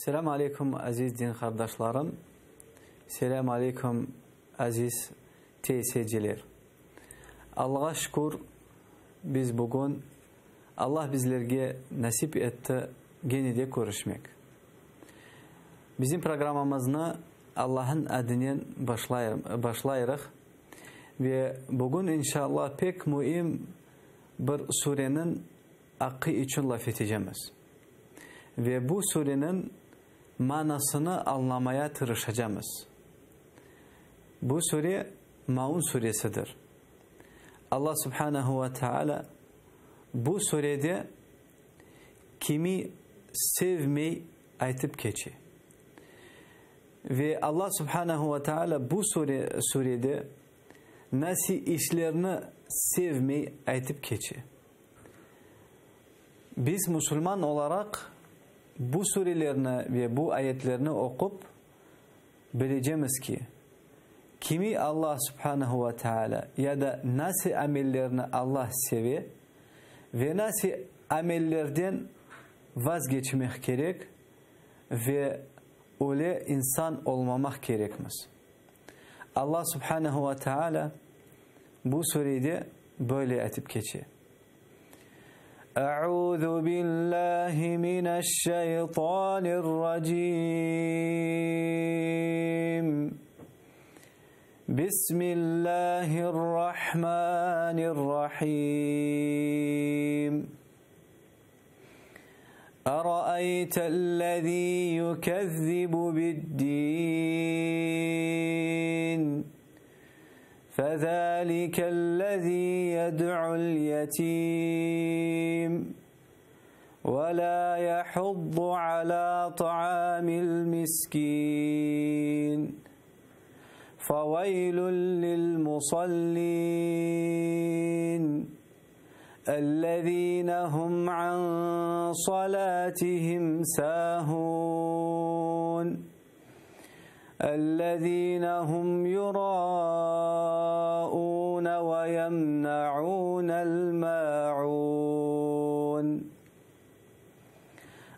Selamun Aleyküm aziz din kardeşlerim. Selamun Aleyküm aziz teyzeciler. Allah'a şükür biz bugün Allah bizlerge nasip etti gene de görüşmek. Bizim programımızı Allah'ın adıyla başlayırıq ve bugün inşallah pek mühim bir surenin hakkı için laf edeceğiz. Ve bu surenin manasını anlamaya tırışacağız. Bu sure Maun suresidir. Allah subhanahu ve teala bu surede kimi sevmeyi aytıp geçi. Ve Allah subhanahu ve teala bu surede nasıl işlerini sevmeyi aytıp geçi. Biz Müslüman olarak bu surelerini ve bu ayetlerini okup bileceğiz ki kimi Allah subhanahu ve teala ya da nasıl amellerini Allah seviyor ve nasıl amellerden vazgeçmek gerek ve öyle insan olmamak gerekmez. Allah subhanahu ve teala bu surede böyle aytıp geçiyor. أعوذ بالله من الشيطان الرجيم بسم الله الرحمن الرحيم أرأيت الذي يكذب بالدين فذلك الذي يدعو اليتيم ولا يحض على طعام المسكين فويل للمصلين الذين هم عن صلاتهم ساهون الذين هم يراءون ويمنعون الماعون.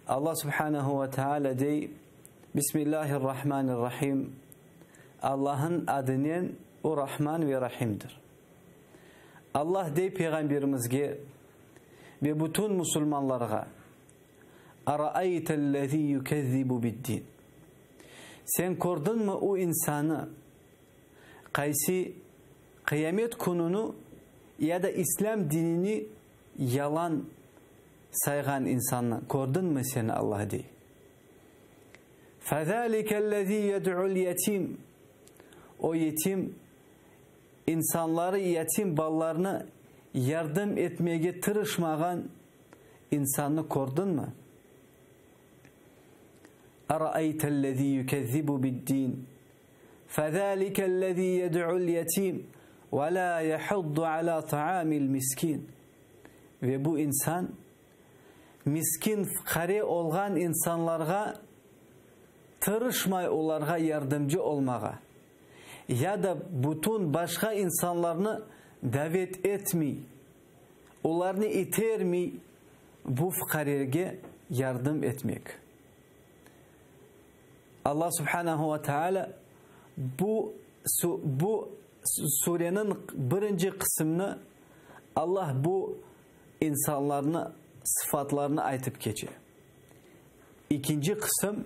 Allah subhanahu ve teala dey Bismillahirrahmanirrahim. Allah'ın adının o Rahman ve Rahim'dir. Allah dey peygamberimizge ve bütün Müslümanlara Ara'aytellezî yukezzibu biddin. Sen gördün mü o insanı kaysi kıyamet gününü ya da İslam dinini yalan saygan insanı gördün mü sen Allah dey. فَذَٰلِكَ الَّذ۪ي يَدْعُ الْيَتِيمِ O yetim insanları, yetim ballarını yardım etmeye tırışmayan insanı gördün mü? أَرَأَيْتَ الَّذ۪ي يُكَذِّبُ بِالدِّينِ فَذَٰلِكَ الَّذ۪ي يَدْعُ الْيَتِيمِ وَلَا يَحُضُّ عَلَى طَعَامِ الْمِسْكِينِ Ve bu insan miskin, fakir olgan insanlara tırışmay, onlara yardımcı olmağa ya da bütün başka insanlarını davet etmey, onlarını itermey, bu fakirge yardım etmek. Allah subhanahu ve teala bu surenin birinci kısmını Allah bu insanların sıfatlarını aytıp geçiyor. İkinci kısım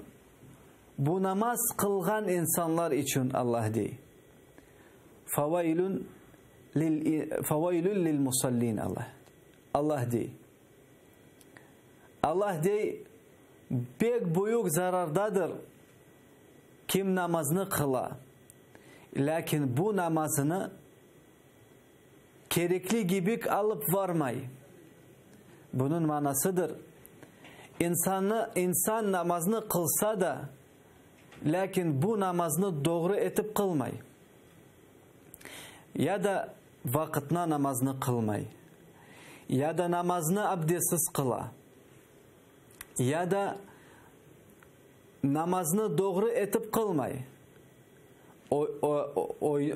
bu namaz kılgan insanlar için Allah dey. Fevailun lil musallin Allah dey. Allah dey pek büyük zarardadır kim namazını kıla. Lakin bu namazını gerekli gibi alıp varmay. Bunun manasıdır. İnsan namazını kılsa da lakin bu namazını doğru etip kılmay. Ya da vakitine namazını kılmay. Ya da namazını abdestsiz kıla. Ya da namazını doğru etip kılmay.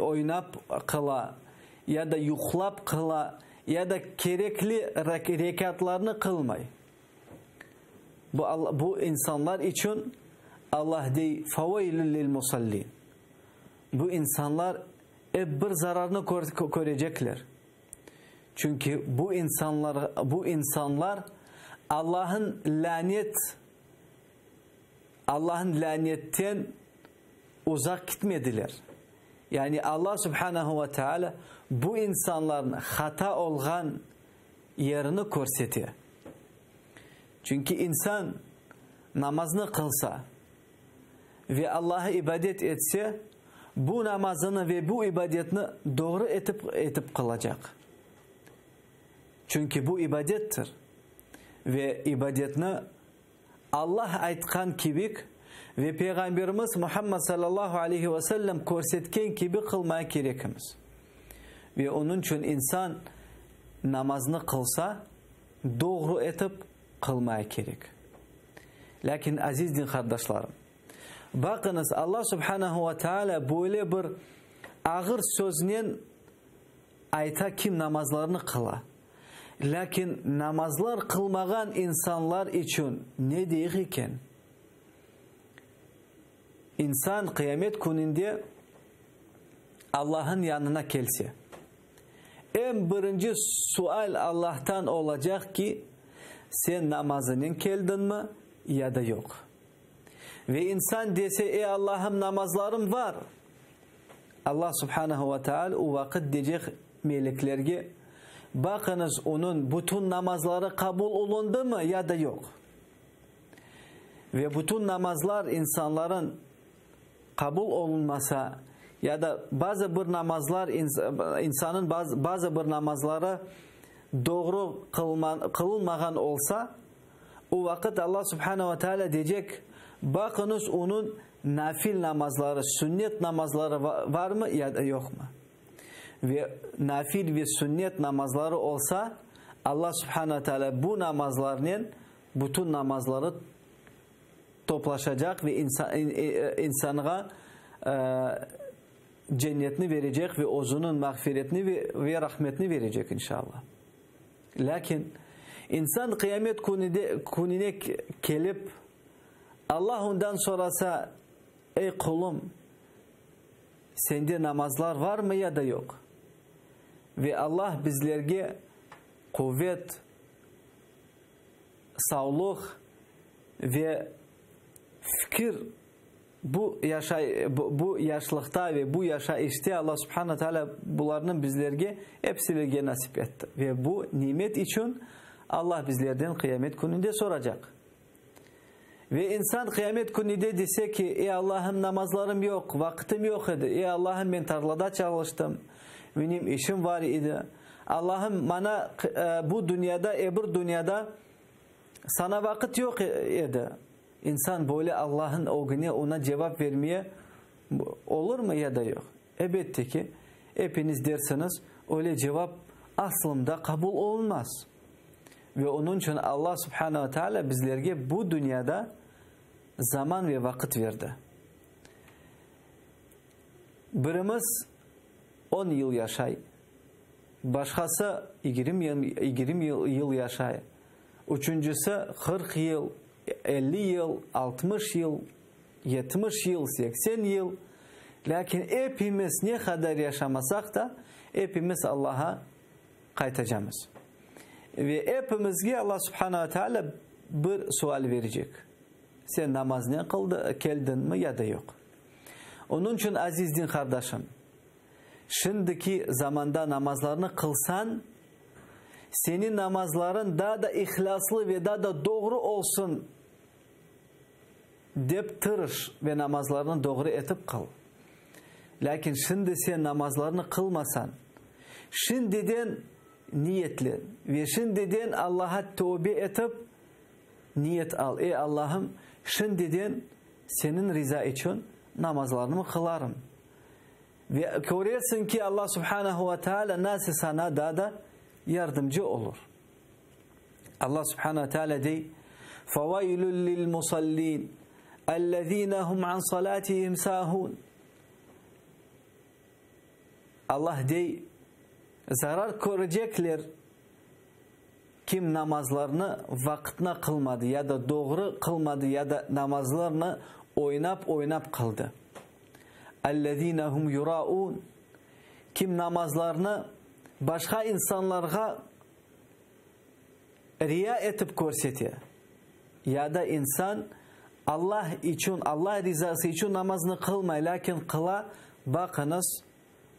Oynap kıla ya da yuhlap kıla ya da gerekli rekatlarını kılmay. Bu insanlar için Allah dey feveylül lil musallin. Bu insanlar bir zararını görecekler. Çünkü bu insanlar Allah'ın lanetten uzak gitmediler. Yani Allah Subhanahu ve Teala bu insanların hata olgan yerini korsetiyor. Çünkü insan namazını kılsa ve Allah'a ibadet etse, bu namazını ve bu ibadetini doğru etip kılacak. Çünkü bu ibadettir. Ve ibadetini Allah aytkan gibi ve Peygamberimiz Muhammed sallallahu aleyhi ve sellem korsetken gibi kılmaya gerekimiz. Ve onun için insan namazını kılsa doğru etip kılmaya gerek. Lakin aziz din kardeşlerim, bakınız Allah Subhanahu ve Teala böyle bir ağır sözle ayta kim namazlarını kıla. Lakin namazlar kılmagan insanlar için ne diyor iken? İnsan kıyamet gününde Allah'ın yanına gelse, en birinci sual Allah'tan olacak ki sen namazının kıldın mı ya da yok. Ve insan dese ey Allah'ım namazlarım var. Allah Subhanahu ve Teala o vakit diyecek meleklerge, bakınız onun bütün namazları kabul olundu mu ya da yok. Ve bütün namazlar insanların kabul olunmasa ya da bazı bir namazlar insanın bazı bir namazları doğru kılınmagan olsa, o vakit Allah Subhanahu ve Teala diyecek, bakınız onun nafil namazları, sünnet namazları var mı ya da yok mu? Ve nafil ve sünnet namazları olsa Allah Subhanahu ve Teala bu namazlarının bütün namazları toplaşacak ve insana cennetini verecek ve onun mağfiretini ve rahmetini verecek inşallah. Lakin insan kıyamet gününe gelip Allah ondan sorasa, ey kulum sende namazlar var mı ya da yok? Ve Allah bizlerge kuvvet, sağlık ve fikir bu yaşlıkta ve bu yaşayışta Allah Subhanahu Teala bunların bizlerge hepsilerge nasip etti. Ve bu nimet için Allah bizlerden kıyamet gününde soracak. Ve insan kıyamet gününde dese ki ey Allah'ım namazlarım yok, vaktim yok idi. Ey Allah'ım ben tarlada çalıştım. Benim işim var idi. Allah'ım bana bu dünyada, öbür dünyada sana vakit yok idi. İnsan böyle Allah'ın o güne ona cevap vermeye olur mu ya da yok? Elbette ki hepiniz dersiniz öyle cevap aslında kabul olmaz. Ve onun için Allah Subhanahu Teala bizlerge bu dünyada zaman ve vakit verdi. Birimiz 10 yıl yaşay, başkası 20 yıl yaşay, üçüncüsü 40 yıl, 50 yıl, 60 yıl, 70 yıl, 80 yıl. Lakin hepimiz ne kadar yaşamasak da hepimiz Allah'a kaytacağız. Ve hepimizge Allah Subhanahu Teala bir sual verecek. Sen namaz ne kıldın mı ya da yok. Onun için aziz din kardeşim, şimdiki zamanda namazlarını kılsan, senin namazların daha da ihlaslı ve daha da doğru olsun deyip tırış ve namazlarını doğru etip kıl. Lakin şimdi sen namazlarını kılmasan, şimdiden niyetlen ve şimdiden Allah'a tövbe etip niyet al. Ey Allah'ım şimdiden senin rıza için namazlarımı kılarım. Ve görüyorsun ki Allah Subhanahu ve Teala nasıl sana da yardımcı olur. Allah Subhanahu ve Teala dey فَوَيْلٌ لِلْمُصَلِّينَ اَلَّذ۪ينَ هُمْ عَنْ صَلَاتِهِمْ سَاهُونَ. Allah dey zarar görecekler kim namazlarını vaktine kılmadı ya da doğru kılmadı ya da namazlarını oynap kıldı. اَلَّذ۪ينَ هُمْ يُرَاءُونَ Kim namazlarını başka insanlara riya etip korsetiyor. Ya da insan Allah için, Allah rızası için namazını kılmay, lakin kıla bakınız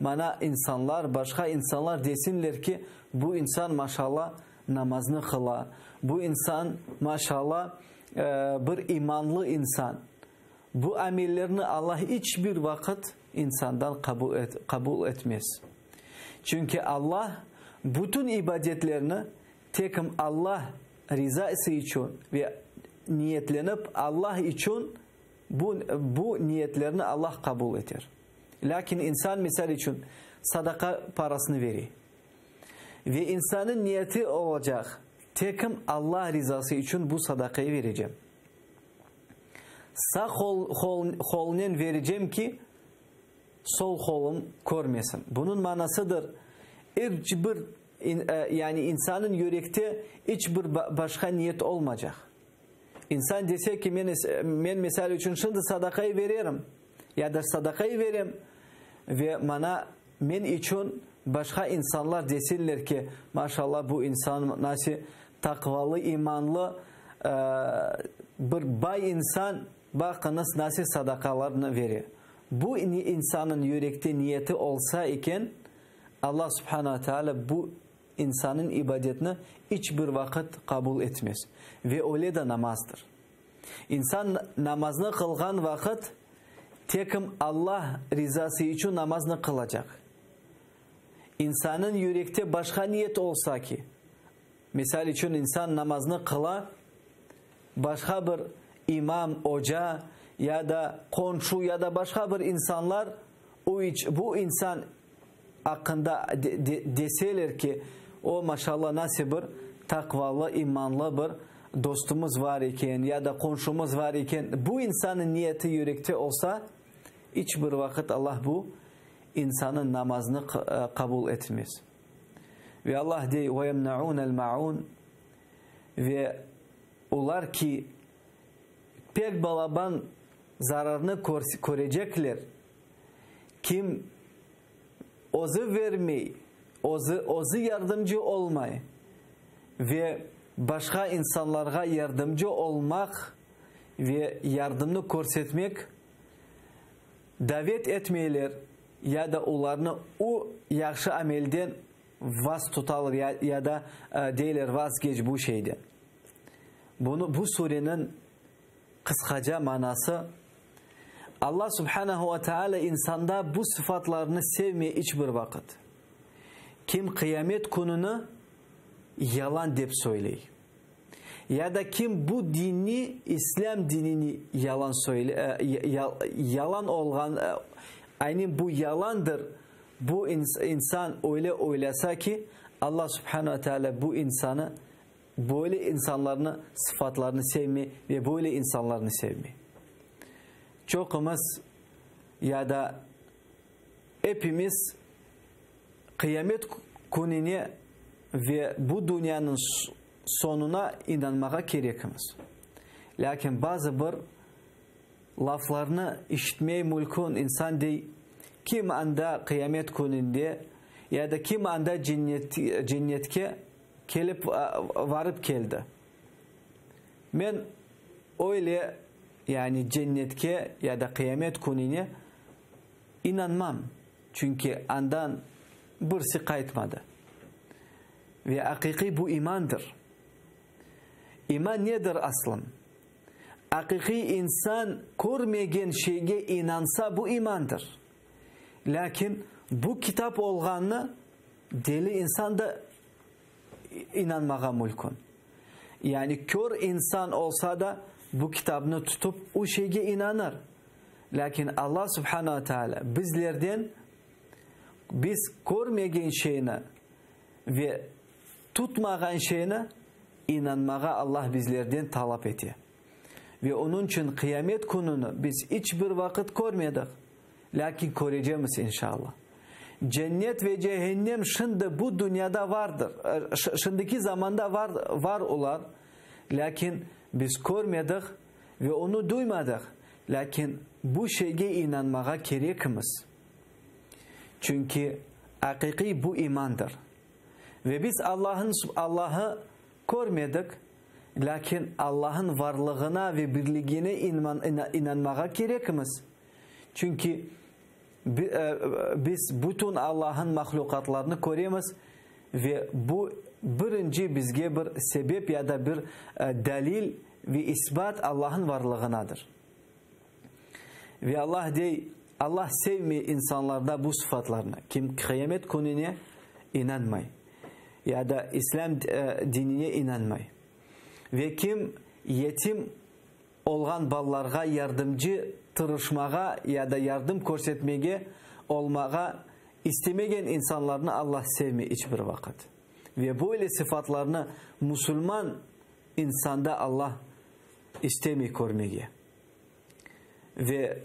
bana insanlar, başka insanlar desinler ki bu insan maşallah namazını kıla. Bu insan maşallah bir imanlı insan. Bu amellerini Allah hiçbir vakit insandan kabul etmez. Çünkü Allah bütün ibadetlerini tekim Allah rızası için ve niyetlenip Allah için bu niyetlerini Allah kabul eder. Lakin insan misal için sadaka parasını verir. Ve insanın niyeti olacak. Tekim Allah rızası için bu sadakayı vereceğim. Sağ kolundan vereceğim ki sol kolum görmesin. Bunun manasıdır. Yani insanın yürekte hiçbir başka niyet olmayacak. İnsan dese ki ben misal için şimdi sadakayı veririm ya da sadakayı veririm ve bana men için başka insanlar desinler ki maşallah bu insan nasıl takvalı, imanlı bir bay insan, bakınız nasıl sadakalarını veriyor. Bu insanın yürekte niyeti olsa iken Allah subhanahu teala bu insanın ibadetini hiçbir vakit kabul etmez. Ve öyle de namazdır. İnsan namazını kılgan vakit tekim Allah rızası için namazını kılacak. İnsanın yürekte başka niyet olsa ki, misal için insan namazını kıla, başka bir imam, hoca ya da komşu ya da başka bir insanlar bu insan hakkında deseler ki o maşallah nasıl bir takvalı, imanlı bir dostumuz var iken ya da komşumuz var iken bu insanın niyeti yürekte olsa hiçbir vakit Allah bu insanın namazını kabul etmez. Ve Allah diyor وَيَمْنَعُونَ الْمَعُونَ ve onlar ki pek balaban zararını görecekler. Kim ozu vermeyi, ozu yardımcı olmayı ve başka insanlara yardımcı olmak ve yardımını göstermek, davet etmeyiler ya da onlarını o yaxşı amelden vaz tutarlar ya da deyler vazgeç bu şeyden. Bu surenin kısaca manası Allah subhanahu ve teala insanda bu sıfatlarını sevmeye hiçbir vakit. Kim kıyamet gününü yalan deyip söyleyir. Ya da kim bu dini, İslam dinini yalan söyle, yalan olan, aynı bu yalandır. Bu insan öyle oylasa ki Allah subhanahu teala bu insanı, böyle insanların sıfatlarını sevme ve böyle insanlarını sevme. Çokumuz ya da hepimiz kıyamet gününe ve bu dünyanın sonuna inanmaya gerekimiz. Lakin bazı bir laflarını işitmeye mülkün insan değil. Kim anda kıyamet gününde ya da kim anda cennetke gelip varıp geldi. Ben öyle yani cennetke ya da kıyamet gününe inanmam. Çünkü andan birisi kayıtmadı. Ve hakiki bu imandır. İman nedir aslında? Hakiki insan görmegen şeye inansa bu imandır. Lakin bu kitap olganını deli insan da inanmağa mülkün. Yani kör insan olsa da bu kitabını tutup o şeye inanır. Lakin Allah subhanahu teala bizlerden biz görmegen şeyine ve tutmagan şeyine inanmağa Allah bizlerden talep ediyor. Ve onun için kıyamet gününü biz hiçbir vakit görmedik. Lakin göreceğiz inşallah. Cennet ve cehennem şimdi bu dünyada vardır. Şimdiki zamanda var olar. Lakin biz görmedik ve onu duymadık. Lakin bu şeyge inanmağa gerekmiz. Çünkü hakiki bu imandır. Ve biz Allah'ı görmedik. Lakin Allah'ın varlığına ve birliğine inanmağa gerekmiz. Çünkü biz bütün Allah'ın mahlukatlarını görüyoruz ve bu birinci bizge bir sebep ya da bir delil ve ispat Allah'ın varlığınadır. Ve Allah sevmiyor insanlarda bu sıfatlarını. Kim kıyamet gününe inanmay ya da İslam dinine inanmay ve kim yetim olgan ballarga yardımcı tırışmağa ya da yardım көрсетmege olmağa istemegen insanlarını Allah sevmiyor hiçbir vakit. Ve böyle sıfatlarını Müslüman insanda Allah istemiyor görmege. Ve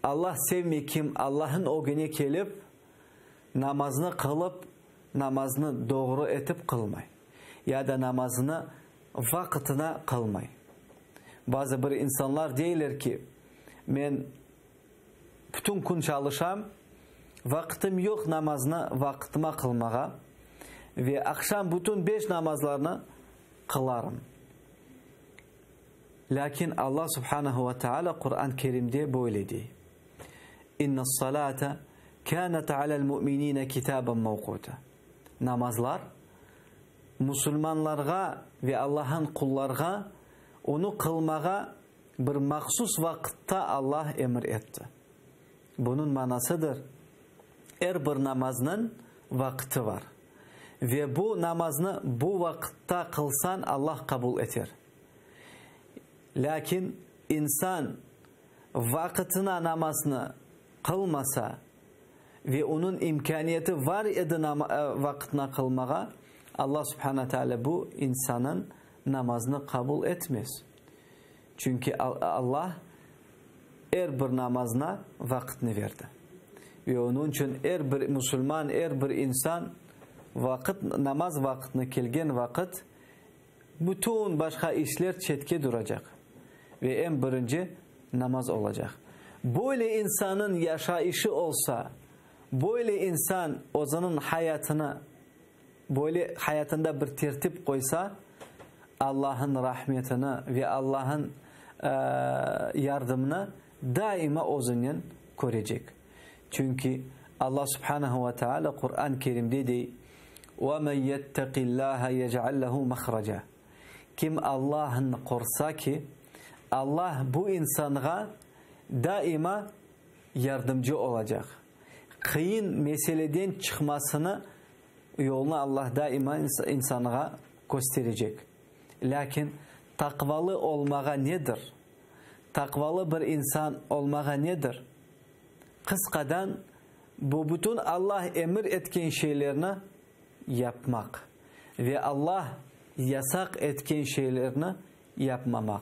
Allah sevmiyor kim Allah'ın o güne gelip namazını kılıp namazını doğru etip kılmay ya da namazını vakitine kılmay. Bazı bir insanlar deyirler ki men bütün gün çalışam, vakitim yok namazını vakitime kılmağa ve akşam bütün 5 namazlarını kılarım. Lakin Allah subhanahu ve teala Kur'an-ı Kerim'de böyle diyor. İnne salate kânet alel mu'minine kitaben mevkuta. Namazlar Müslümanlarga ve Allah'ın kullarga onu kılmağa bir mahsus vakitte Allah emir etti. Bunun manasıdır. Her bir namazının vakti var. Ve bu namazını bu vakitte kılsan Allah kabul eder. Lakin insan vakitine namazını kılmasa ve onun imkaniyeti var idi vakitine kılmağa Allah subhanahu teala bu insanın namazını kabul etmez. Çünkü Allah her bir namazına vakitini verdi. Ve onun için her bir Müslüman, her bir insan namaz vakitine gelgen vakit bütün başka işler çetke duracak. Ve en birinci namaz olacak. Böyle insanın yaşayışı olsa, böyle insan onun hayatını, böyle hayatında bir tertip koysa, Allah'ın rahmetini ve Allah'ın yardımını daima o'zining ko'rajak. Çünkü Allah subhanahu ve teala Kur'an-ı Kerim'de de وَمَنْ يَتَّقِ اللّٰهَ يَجْعَلْ لَهُ مَخْرَجًا. Kim Allah'ın korsa ki Allah bu insana daima yardımcı olacak. Kıyın meseleden çıkmasını yolunu Allah daima insana gösterecek. Lakin takvalı olmağa nedir? Takvalı bir insan olmağa nedir? Kıskadan bu bütün Allah emir etken şeylerini yapmak ve Allah yasak etken şeylerini yapmamak.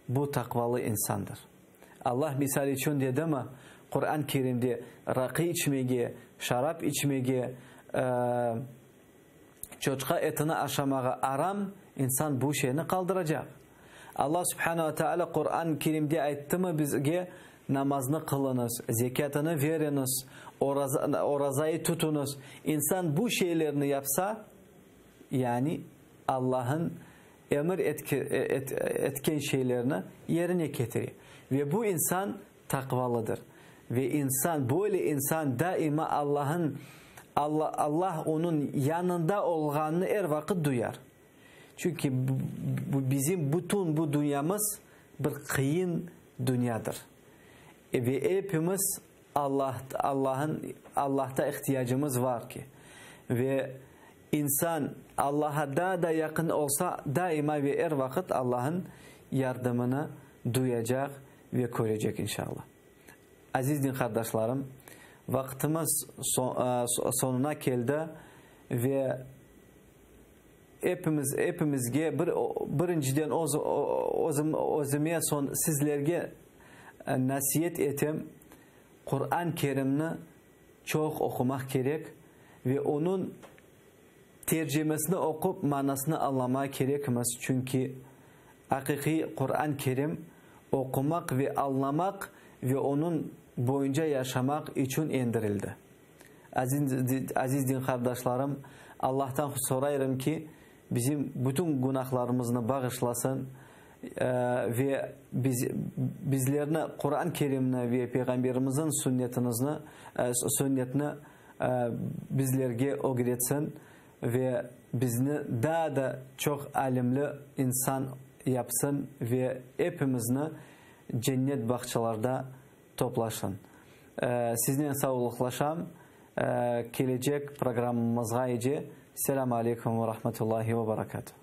Bu takvalı insandır. Allah misal için dedi mi? Kur'an-ı Kerim'de rakı içmege, şarap içmege, çocuğa etini aşamağa aram insan bu şeyini kaldıracak. Allah subhanahu wa ta'ala Kur'an-ı Kerim'de ayıttı mı bizge namazını kılınız, zekatını veriniz, orazayı tutunuz. İnsan bu şeylerini yapsa yani Allah'ın emir etken şeylerini yerine getiriyor. Ve bu insan takvalıdır. Ve insan böyle insan daima Allah onun yanında olganını her vakit duyar. Çünkü bizim bütün bu dünyamız bir kıyın dünyadır. Ve hepimiz Allah'ta ihtiyacımız var ki. Ve insan Allah'a da yakın olsa daima ve her vakit Allah'ın yardımını duyacak ve görecek inşallah. Aziz din kardeşlerim, vaktimiz sonuna geldi ve hepimizge birinciden özüme sizlerge nasihat etim. Kur'an-ı Kerim'ni çok okumak gerek ve onun tercümesini okup manasını anlamak gerekmez. Çünkü hakiki Kur'an-ı Kerim okumak ve anlamak ve onun boyunca yaşamak için indirildi. Aziz din kardeşlerim, Allah'tan sorayım ki bizim bütün günahlarımızı bağışlasın ve bizlerine Kur'an-ı Kerim'ine ve Peygamberimizin sünnetini bizlerge öğretsin ve bizni daha da çok alimli insan yapsın ve hepimizni cennet bahçelerde toplasın. Sizinle sağlıklaşam. Gelecek programımızga iyice. Selamun Aleyküm ve Rahmetullahi ve Berekatuhu.